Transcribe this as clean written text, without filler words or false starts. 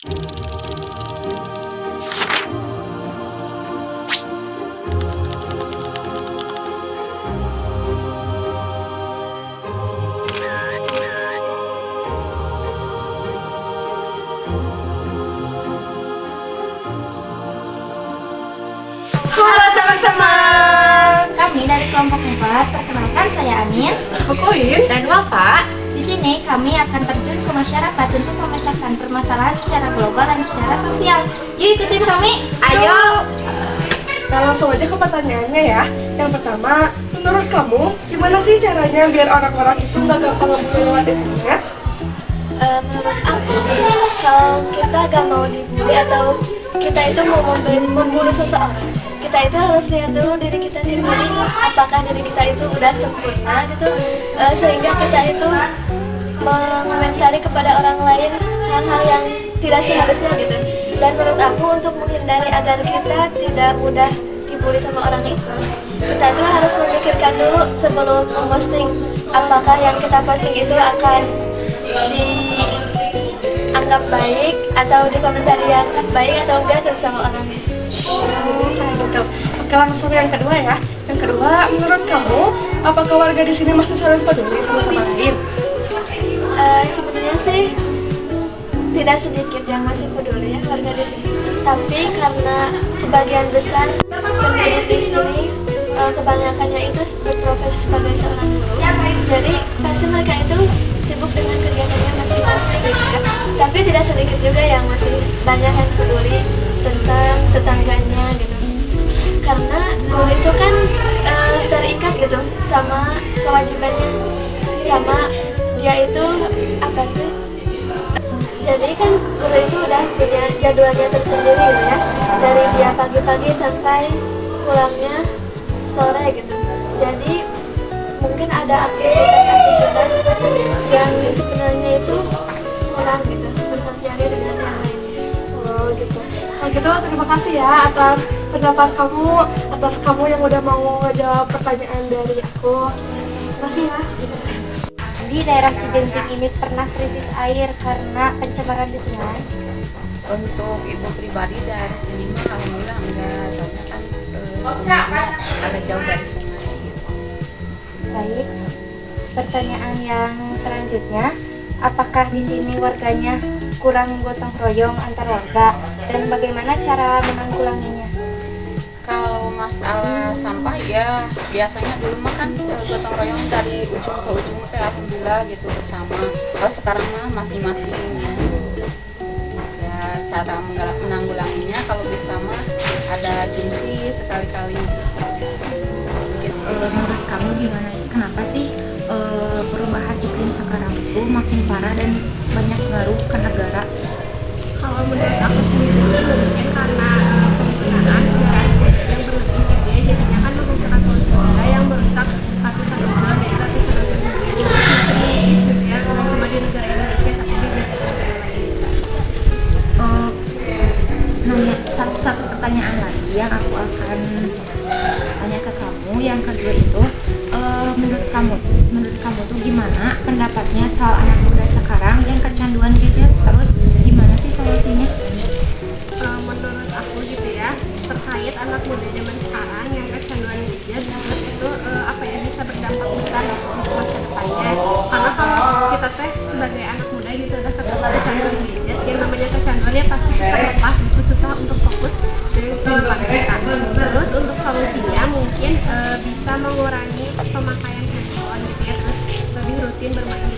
Halo teman-teman, kami dari kelompok 4. Perkenalkan, saya Amin, Kokoin dan Wafa. Di sini kami akan terjun ke masyarakat untuk memecahkan permasalahan secara global dan secara sosial. Yuk ikutin kami. Ayo. Nah, langsung aja ke pertanyaannya ya. Yang pertama, menurut kamu gimana sih caranya biar orang-orang itu nggak gampang ngebully lewat internet? Menurut aku, kalau kita gak mau dibully atau kita itu mau membuli seseorang, kita itu harus lihat dulu diri kita sendiri, apakah diri kita itu udah sempurna gitu, sehingga kita itu mengomentari kepada orang lain hal-hal yang tidak seharusnya gitu. Dan menurut aku, untuk menghindari agar kita tidak mudah dibully sama orang itu, kita itu harus memikirkan dulu sebelum memposting apakah yang kita posting itu akan dianggap baik atau dikomentari yang baik atau enggak gitu sama orangnya. Kayak gitu. Oke, langsung yang kedua ya. Yang kedua, menurut kamu apakah warga di sini masih saling peduli satu sama lain? Sebenarnya sih tidak sedikit yang masih peduli ya warga di sini. Tapi karena sebagian besar penduduk di sini kebanyakannya itu berprofesi sebagai seorang guru, jadi pasti mereka itu sibuk dengan kegiatannya masing-masing gitu. Tapi tidak sedikit juga yang masih banyak yang peduli tentang tetangganya gitu. Karena guru itu kan terikat gitu sama kewajibannya, sama dia itu apa sih? Jadi kan guru itu udah punya jadwalnya tersendiri gitu ya, dari dia pagi-pagi sampai pulangnya sore gitu. Jadi mungkin ada aktivitas-aktivitas yang sebenarnya itu kurang gitu bersosialnya dengan yang lainnya. Oh gitu. Nah gitu, terima kasih ya atas pendapat kamu, atas kamu yang udah mau ngejawab pertanyaan dari aku. Terima kasih ya. Di daerah Cijenjing ini pernah krisis air karena pencemaran di sungai. Untuk ibu pribadi dari sini mah alhamdulillah enggak, soalnya kan sungainya agak jauh dari sungai gitu. Baik, pertanyaan yang selanjutnya, apakah di sini warganya kurang gotong royong antar warga dan bagaimana cara menanggulanginya? Kalau masalah sampah ya biasanya dulu mah kan gotong royong dari ujung ke ujung teh alhamdulillah gitu bersama. Kalau sekarang mah masing-masing gitu. Ya cara menanggulanginya kalau bisa mah ada jumsi sekali-kali gitu. Menurut kamu gimana? Kenapa sih perubahan iklim sekarang itu makin parah dan banyak ngaruh ke negara? Kalau menurut aku sendiri mungkin karena penggunaan kendaraan yang berlebih gitu ya, jadinya kan menghasilkan polusi udara yang merusak lapisan ozon ya, lapisan ozon dunia itu semakin menipis gitu ya, bukan cuma di negara Indonesia tapi di negara lain. Nanya satu pertanyaan lagi yang aku akan tanya ke kamu. Yang kedua itu, menurut kamu tuh gimana pendapatnya soal anak muda sekarang yang kecanduan gadget? Terus gimana sih solusinya? Menurut aku gitu ya, terkait anak muda zaman sekarang yang kecanduan gadget itu apa ya, bisa berdampak besar gitu untuk masa depannya. Karena kalau kita teh sebagai anak muda gitu udah kecanduan gadget, yang namanya kecanduan ya pasti susah lepas gitu, susah untuk fokus dari kehidupan kita. Terus untuk solusinya mungkin bisa mengurangi pemakaian handphone gitu ya, terus lebih rutin bermain